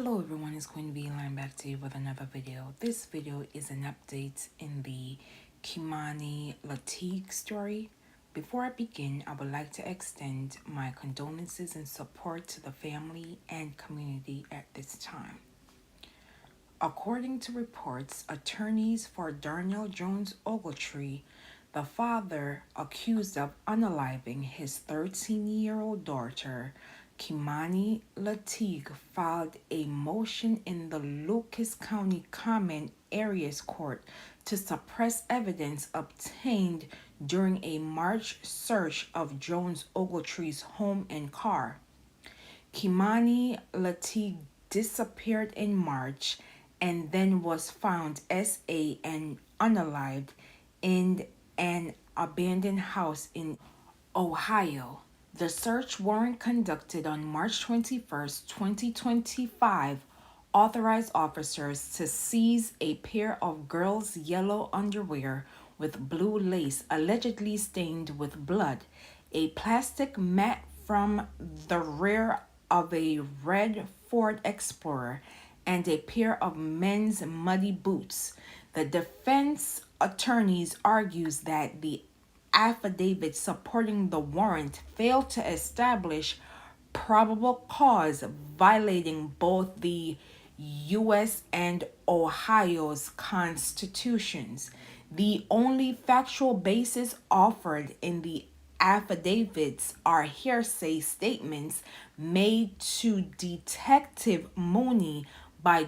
Hello everyone, it's Queen Line back to you with another video. This video is an update in the Kei'Mani Latigue story. Before I begin, I would like to extend my condolences and support to the family and community at this time. According to reports, attorneys for Darnell Jones Ogletree, the father accused of unaliving his 13-year-old daughter, Kei'Mani Latigue, filed a motion in the Lucas County Common Areas Court to suppress evidence obtained during a March search of Jones Ogletree's home and car. Kei'Mani Latigue disappeared in March and then was found SA and unalived in an abandoned house in Ohio. The search warrant conducted on March 21st, 2025, authorized officers to seize a pair of girls' yellow underwear with blue lace allegedly stained with blood, a plastic mat from the rear of a red Ford Explorer, and a pair of men's muddy boots. The defense attorneys argues that the affidavit supporting the warrant failed to establish probable cause, violating both the U.S. and Ohio's constitutions. The only factual basis offered in the affidavits are hearsay statements made to Detective Mooney by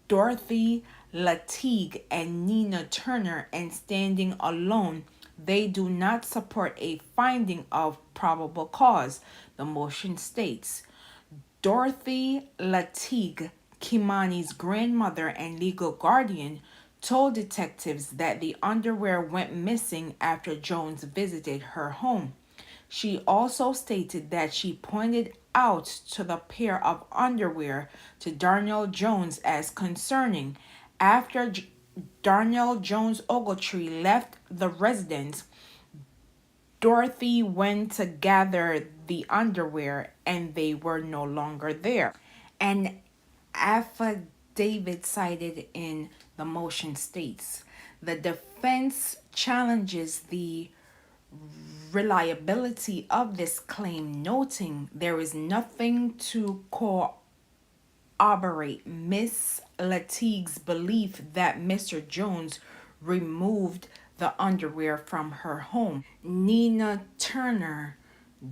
Dorothy Latigue and Nina Turner, and standing alone, they do not support a finding of probable cause, the motion states. Dorothy Latigue, Kei'Mani's grandmother and legal guardian, told detectives that the underwear went missing after Jones visited her home. She also stated that she pointed out to the pair of underwear to Darnell Jones as concerning. After Darnell Jones Ogletree left the residence, Dorothy went to gather the underwear and they were no longer there. An affidavit cited in the motion states the defense challenges the reliability of this claim, noting there is nothing to corroborate Miss Latigue's belief that Mr. Jones removed the underwear from her home. Nina Turner,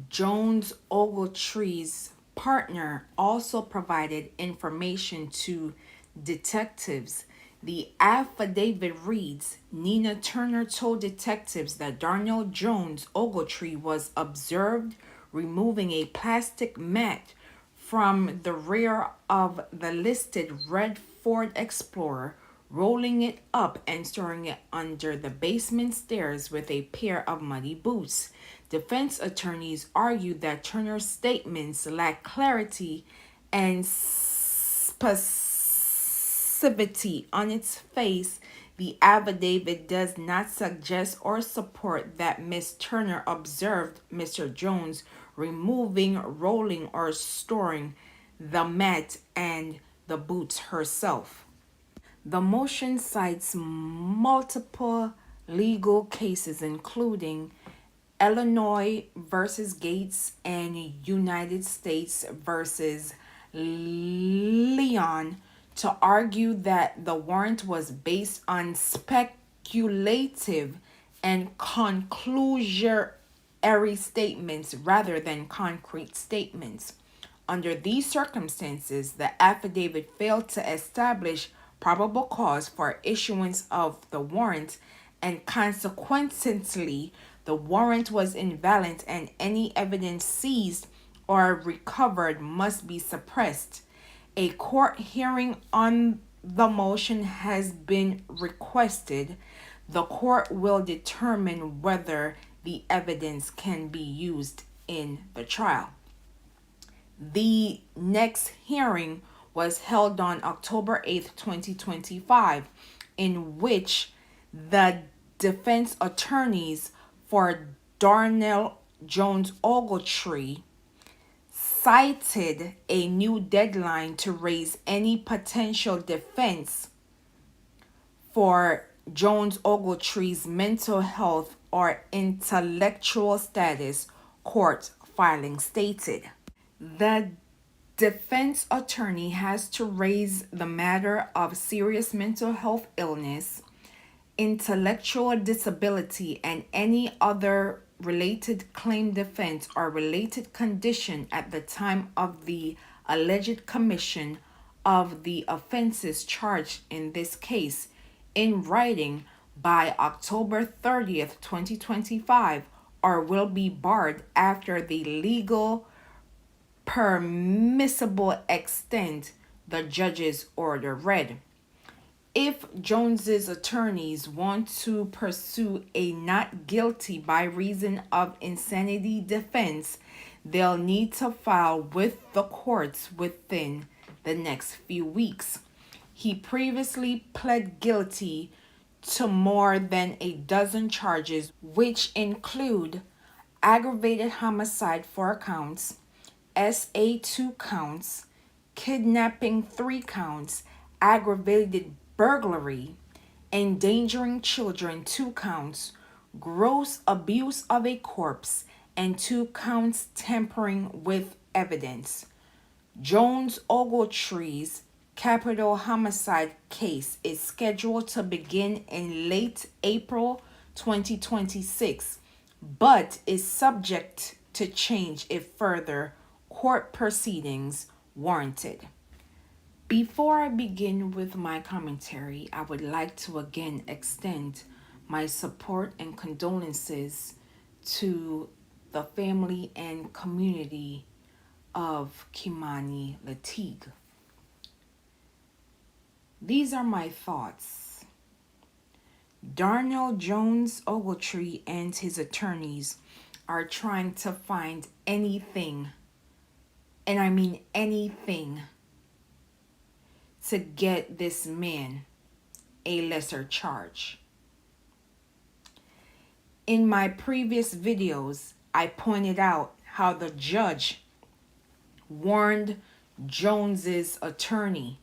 Jones Ogletree's partner, also provided information to detectives. The affidavit reads, Nina Turner told detectives that Darnell Jones Ogletree was observed removing a plastic mat from the rear of the listed red Ford Explorer, rolling it up and storing it under the basement stairs with a pair of muddy boots. Defense attorneys argued that Turner's statements lack clarity and specificity. On its face, the affidavit does not suggest or support that Miss Turner observed Mr. Jones removing, rolling, or storing the mat and the boots herself. The motion cites multiple legal cases, including Illinois versus Gates and United States versus Leon, to argue that the warrant was based on speculative and conclusory statements rather than concrete statements. Under these circumstances, the affidavit failed to establish probable cause for issuance of the warrant, and consequently, the warrant was invalid and any evidence seized or recovered must be suppressed. A court hearing on the motion has been requested. The court will determine whether the evidence can be used in the trial. The next hearing was held on October 8th, 2025, in which the defense attorneys for Darnell Jones Ogletree cited a new deadline to raise any potential defense for Jones Ogletree's mental health or intellectual status, court filing stated. The defense attorney has to raise the matter of serious mental health illness, intellectual disability, and any other related claim, defense, or related condition at the time of the alleged commission of the offenses charged in this case in writing by October 30th, 2025, or will be barred after the legal permissible extent the judge's order read. If Jones's attorneys want to pursue a not guilty by reason of insanity defense, they'll need to file with the courts within the next few weeks. He previously pled guilty to more than a dozen charges, which include aggravated homicide 4 counts, SA 2 counts, kidnapping 3 counts, aggravated burglary, endangering children 2 counts, gross abuse of a corpse, and 2 counts tampering with evidence. Jones Ogletree's capital homicide case is scheduled to begin in late April 2026, but is subject to change if further court proceedings warranted. Before I begin with my commentary, I would like to again extend my support and condolences to the family and community of Kei'Mani Latigue. These are my thoughts. Darnell Jones Ogletree and his attorneys are trying to find anything, and I mean anything, to get this man a lesser charge. In my previous videos, I pointed out how the judge warned Jones's attorney,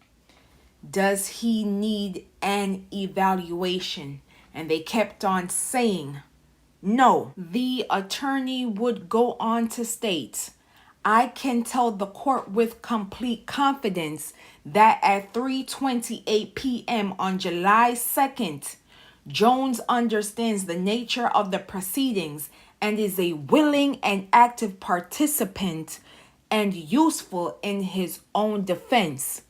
does he need an evaluation? And they kept on saying no. The attorney would go on to state, I can tell the court with complete confidence that at 3:28 p.m. on July 2nd, Jones understands the nature of the proceedings and is a willing and active participant and useful in his own defense,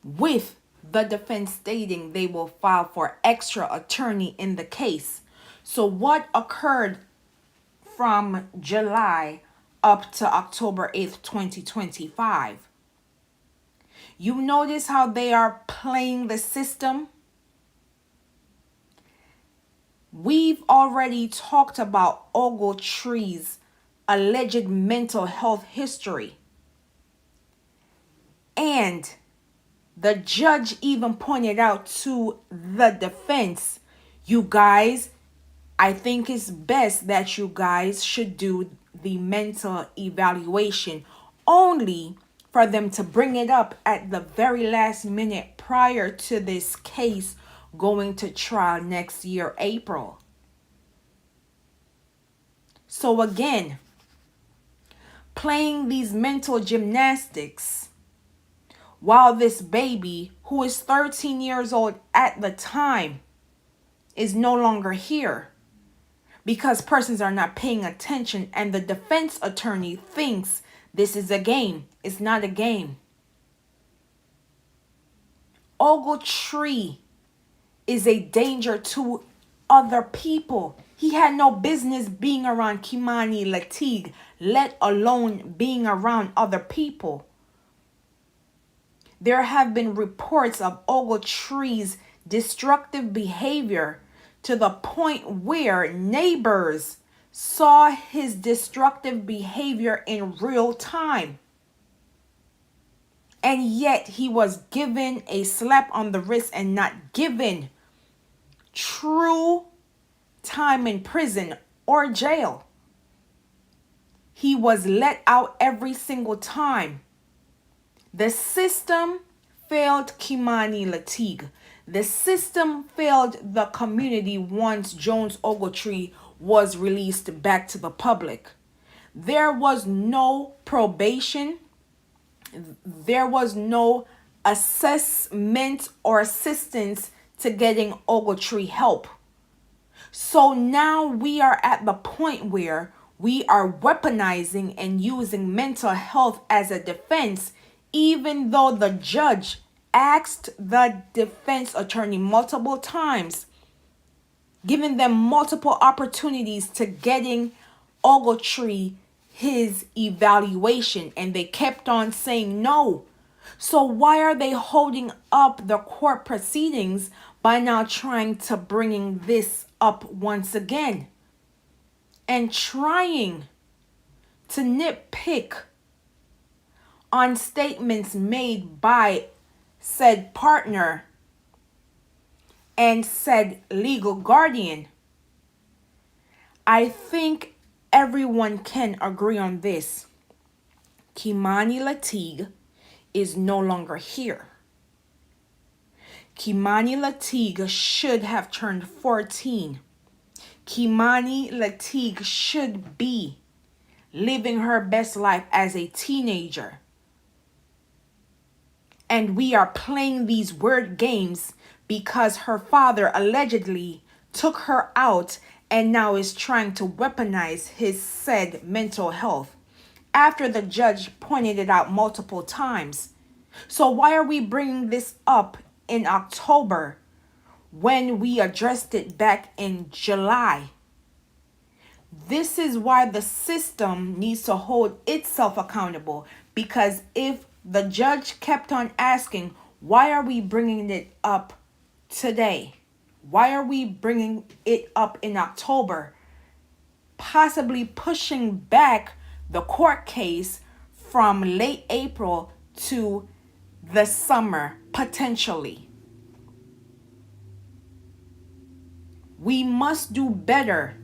with the defense stating they will file for extra attorney in the case. So what occurred from July up to October 8th, 2025? You notice how they are playing the system? We've already talked about Ogletree's alleged mental health history. And the judge even pointed out to the defense, you guys, I think it's best that you guys should do the mental evaluation, only for them to bring it up at the very last minute prior to this case going to trial next year, April. So again, playing these mental gymnastics while this baby, who is 13 years old at the time, is no longer here because persons are not paying attention, and the defense attorney thinks this is a game. It's not a game. Ogletree is a danger to other people. He had no business being around Kei'Mani Latigue, let alone being around other people. There have been reports of Ogletree's destructive behavior to the point where neighbors saw his destructive behavior in real time. And yet he was given a slap on the wrist and not given true time in prison or jail. He was let out every single time. The system failed Kei'Mani Latigue. The system failed the community once Jones Ogletree was released back to the public. There was no probation. There was no assessment or assistance to getting Ogletree help. So now we are at the point where we are weaponizing and using mental health as a defense, even though the judge asked the defense attorney multiple times, giving them multiple opportunities to getting Ogletree his evaluation, and they kept on saying no. So why are they holding up the court proceedings by now trying to bringing this up once again and trying to nitpick on statements made by said partner and said legal guardian? I think everyone can agree on this. Kei'Mani Latigue is no longer here. Kei'Mani Latigue should have turned 14. Kei'Mani Latigue should be living her best life as a teenager. And we are playing these word games because her father allegedly took her out and now is trying to weaponize his said mental health after the judge pointed it out multiple times. So why are we bringing this up in October when we addressed it back in July? This is why the system needs to hold itself accountable, because if the judge kept on asking, why are we bringing it up today? Why are we bringing it up in October? Possibly pushing back the court case from late April to the summer, potentially. We must do better.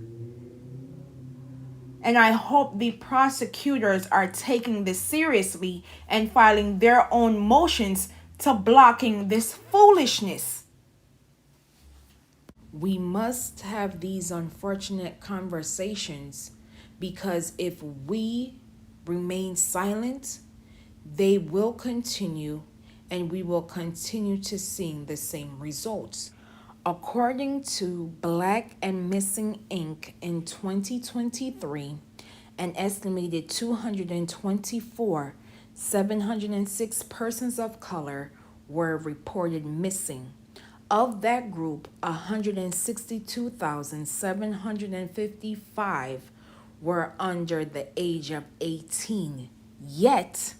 And I hope the prosecutors are taking this seriously and filing their own motions to blocking this foolishness. We must have these unfortunate conversations, because if we remain silent, they will continue and we will continue to see the same results. According to Black and Missing Inc. in 2023, an estimated 224,706 persons of color were reported missing. Of that group, 162,755 were under the age of 18. Yet,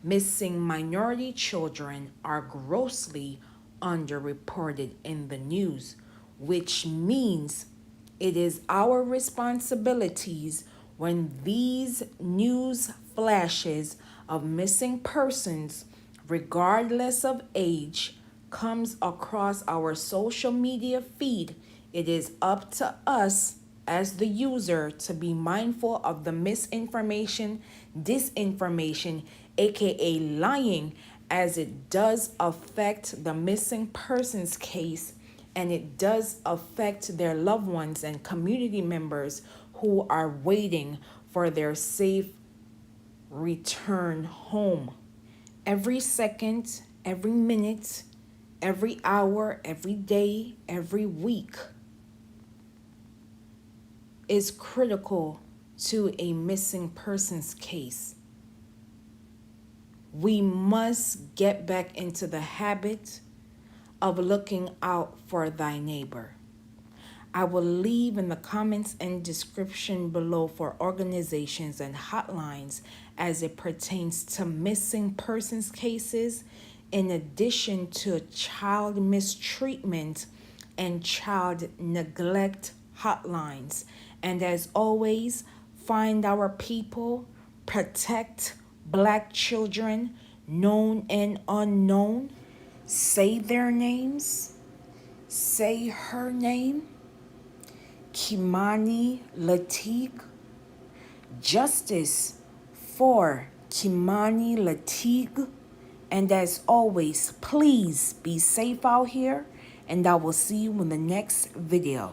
missing minority children are grossly underreported in the news, which means it is our responsibilities when these news flashes of missing persons, regardless of age, comes across our social media feed. It is up to us as the user to be mindful of the misinformation, disinformation, aka lying, as it does affect the missing persons case, and it does affect their loved ones and community members who are waiting for their safe return home. Every second, every minute, every hour, every day, every week is critical to a missing persons case. We must get back into the habit of looking out for thy neighbor. I will leave in the comments and description below for organizations and hotlines as it pertains to missing persons cases, in addition to child mistreatment and child neglect hotlines. And as always, find our people, protect Black children, known and unknown. Say their names. Say her name. Kei'Mani Latigue. Justice for Kei'Mani Latigue. And as always, please be safe out here, and I will see you in the next video.